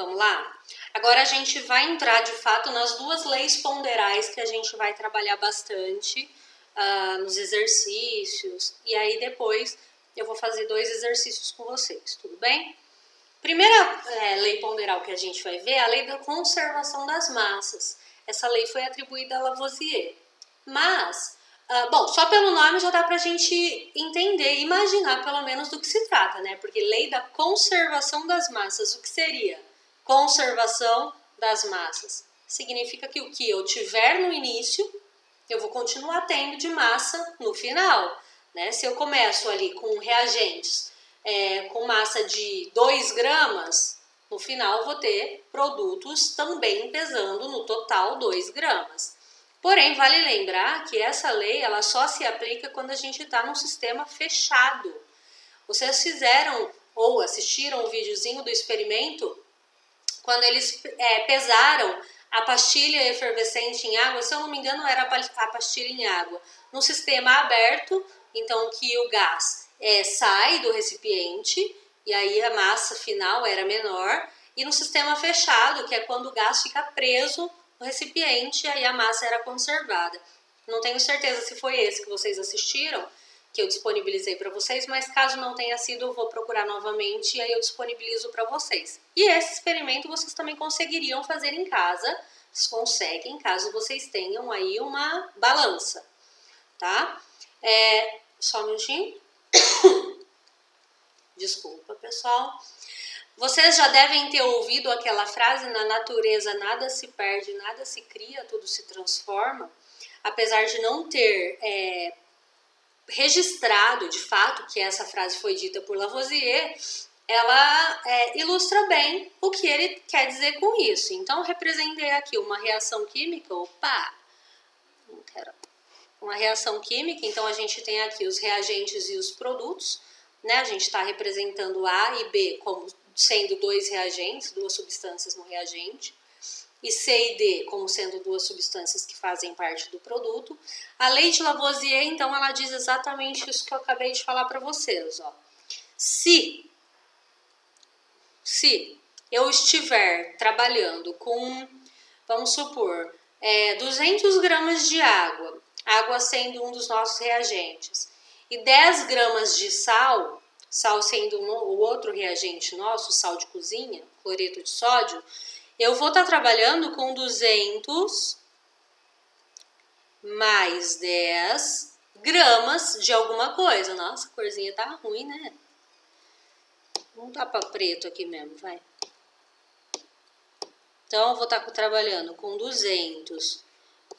Vamos lá? Agora a gente vai entrar de fato nas duas leis ponderais que a gente vai trabalhar bastante nos exercícios. E aí depois eu vou fazer 2 exercícios com vocês, tudo bem? Primeira lei ponderal que a gente vai ver é a lei da conservação das massas. Essa lei foi atribuída a Lavoisier. Mas, bom, só pelo nome já dá pra gente entender, imaginar pelo menos do que se trata, né? Porque lei da conservação das massas, o que seria? Conservação das massas. Significa que o que eu tiver no início, eu vou continuar tendo de massa no final, né? Se eu começo ali com reagentes com massa de 2 gramas, no final eu vou ter produtos também pesando no total 2 gramas. Porém, vale lembrar que essa lei ela só se aplica quando a gente está num sistema fechado. Vocês fizeram ou assistiram o videozinho do experimento quando eles pesaram a pastilha efervescente em água, se eu não me engano era a pastilha em água, no sistema aberto, então que o gás sai do recipiente e aí a massa final era menor, e no sistema fechado, que é quando o gás fica preso no recipiente, aí a massa era conservada. Não tenho certeza se foi esse que vocês assistiram, que eu disponibilizei para vocês, mas caso não tenha sido, eu vou procurar novamente e aí eu disponibilizo para vocês. E esse experimento vocês também conseguiriam fazer em casa, vocês conseguem, caso vocês tenham aí uma balança, tá? Só um minutinho. Desculpa, pessoal. Vocês já devem ter ouvido aquela frase, na natureza nada se perde, nada se cria, tudo se transforma. Apesar de não ter registrado de fato que essa frase foi dita por Lavoisier, ela ilustra bem o que ele quer dizer com isso. Então, representei aqui uma reação química, uma reação química, então a gente tem aqui os reagentes e os produtos, né? A gente está representando A e B como sendo 2 reagentes, 2 substâncias no reagente, e C e D como sendo 2 substâncias que fazem parte do produto. A lei de Lavoisier, então, ela diz exatamente isso que eu acabei de falar para vocês. Ó. Se eu estiver trabalhando com, vamos supor, 200 gramas de água, água sendo um dos nossos reagentes, e 10 gramas de sal, sal sendo o outro reagente nosso, sal de cozinha, cloreto de sódio, eu vou estar trabalhando com 200 mais 10 gramas de alguma coisa. Nossa, a corzinha tá ruim, né? Vamos dar para preto aqui mesmo, vai. Então, eu vou estar trabalhando com 200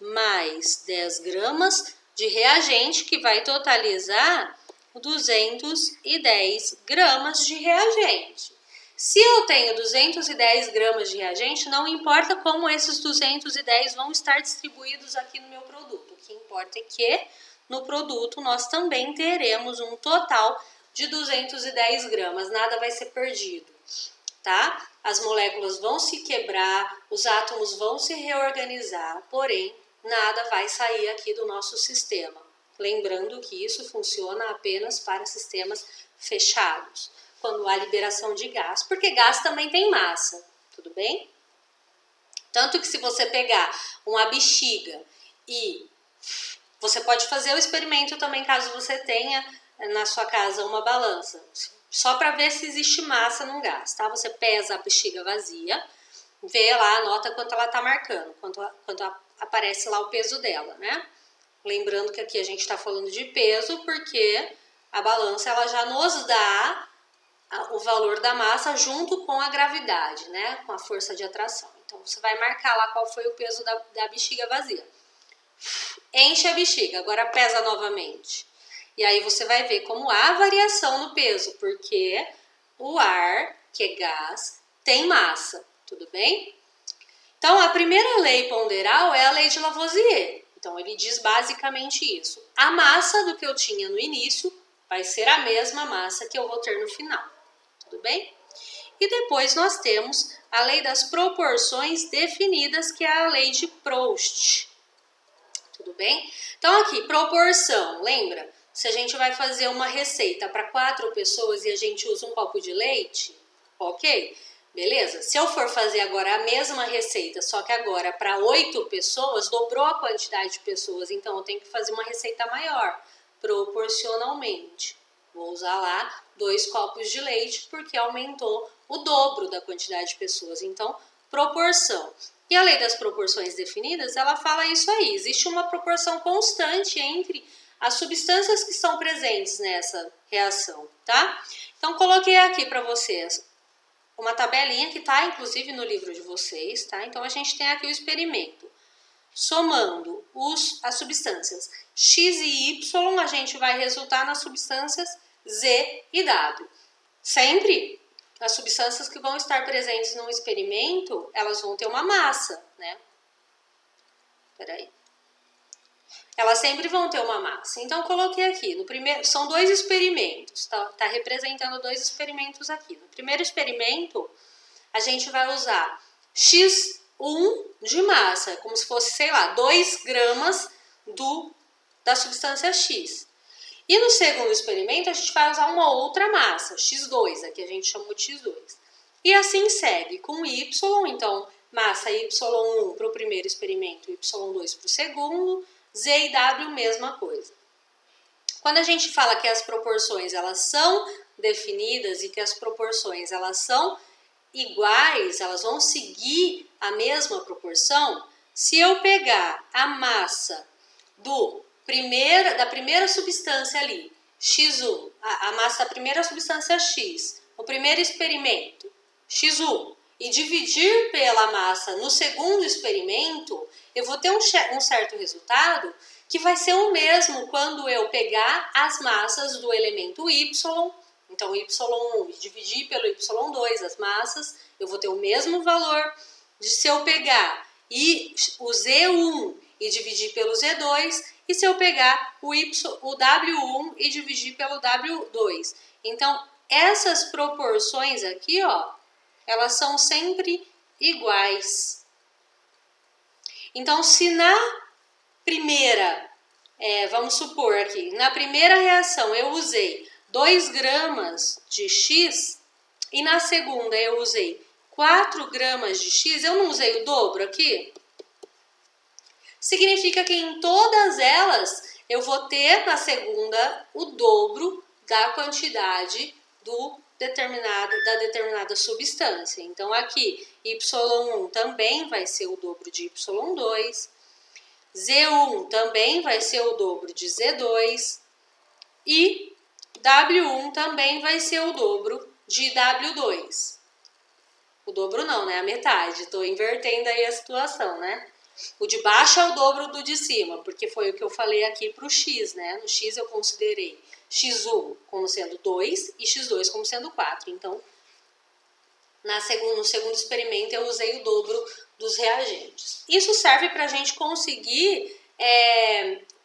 mais 10 gramas de reagente, que vai totalizar 210 gramas de reagente. Se eu tenho 210 gramas de reagente, não importa como esses 210 vão estar distribuídos aqui no meu produto. O que importa é que no produto nós também teremos um total de 210 gramas. Nada vai ser perdido, tá? As moléculas vão se quebrar, os átomos vão se reorganizar, porém, nada vai sair aqui do nosso sistema. Lembrando que isso funciona apenas para sistemas fechados, quando há liberação de gás, porque gás também tem massa, tudo bem? Tanto que se você pegar uma bexiga e você pode fazer o experimento também, caso você tenha na sua casa uma balança, só para ver se existe massa num gás, tá? Você pesa a bexiga vazia, vê lá, anota quanto ela tá marcando, quanto aparece lá o peso dela, né? Lembrando que aqui a gente está falando de peso, porque a balança ela já nos dá o valor da massa junto com a gravidade, né? Com a força de atração. Então, você vai marcar lá qual foi o peso da bexiga vazia. Enche a bexiga, agora pesa novamente. E aí você vai ver como há variação no peso, porque o ar, que é gás, tem massa, tudo bem? Então, a primeira lei ponderal é a lei de Lavoisier. Então, ele diz basicamente isso. A massa do que eu tinha no início vai ser a mesma massa que eu vou ter no final. Tudo bem? E depois nós temos a lei das proporções definidas, que é a lei de Proust. Tudo bem? Então, aqui, proporção, lembra? Se a gente vai fazer uma receita para 4 pessoas e a gente usa um copo de leite, ok? Beleza? Se eu for fazer agora a mesma receita, só que agora para 8 pessoas, dobrou a quantidade de pessoas, então eu tenho que fazer uma receita maior, proporcionalmente. Vou usar lá 2 copos de leite, porque aumentou o dobro da quantidade de pessoas. Então, proporção. E a lei das proporções definidas, ela fala isso aí. Existe uma proporção constante entre as substâncias que estão presentes nessa reação, tá? Então, coloquei aqui para vocês uma tabelinha que está, inclusive, no livro de vocês, tá? Então, a gente tem aqui o experimento. Somando as substâncias X e Y, a gente vai resultar nas substâncias Z e W. Sempre as substâncias que vão estar presentes no experimento, elas vão ter uma massa, né? Peraí. Elas sempre vão ter uma massa. Então, eu coloquei aqui, no primeiro, são 2 experimentos, tá representando 2 experimentos aqui. No primeiro experimento, a gente vai usar X1 de massa, como se fosse, sei lá, 2 gramas da substância X. E no segundo experimento, a gente vai usar uma outra massa, X2, aqui a gente chamou de X2. E assim segue com Y, então, massa Y1 para o primeiro experimento, Y2 para o segundo, Z e W, mesma coisa. Quando a gente fala que as proporções elas são definidas e que as proporções elas são iguais, elas vão seguir a mesma proporção, se eu pegar a massa da primeira substância ali, X1, a massa da primeira substância X, no primeiro experimento, X1, e dividir pela massa no segundo experimento, eu vou ter um certo resultado que vai ser o mesmo quando eu pegar as massas do elemento Y, então Y1 e dividir pelo Y2 as massas, eu vou ter o mesmo valor de se eu pegar o Z1 e dividir pelo Z2, e se eu pegar o W1 e dividir pelo W2. Então, essas proporções aqui, ó, elas são sempre iguais. Então, se na primeira, vamos supor aqui, na primeira reação eu usei 2 gramas de X e na segunda eu usei 4 gramas de X, eu não usei o dobro aqui? Significa que em todas elas eu vou ter na segunda o dobro da quantidade da determinada substância. Então, aqui, Y1 também vai ser o dobro de Y2, Z1 também vai ser o dobro de Z2 e W1 também vai ser o dobro de W2. O dobro não, né? A metade. Estou invertendo aí a situação, né? O de baixo é o dobro do de cima, porque foi o que eu falei aqui para o X, né? No X eu considerei X1 como sendo 2 e X2 como sendo 4. Então, no segundo experimento eu usei o dobro dos reagentes. Isso serve para a gente conseguir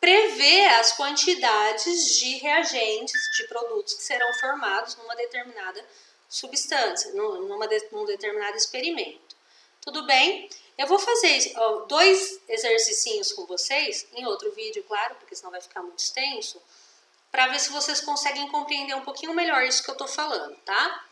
prever as quantidades de reagentes, de produtos que serão formados numa determinada substância, num determinado experimento. Tudo bem? Eu vou fazer 2 exercicinhos com vocês, em outro vídeo, claro, porque senão vai ficar muito extenso, para ver se vocês conseguem compreender um pouquinho melhor isso que eu estou falando, tá?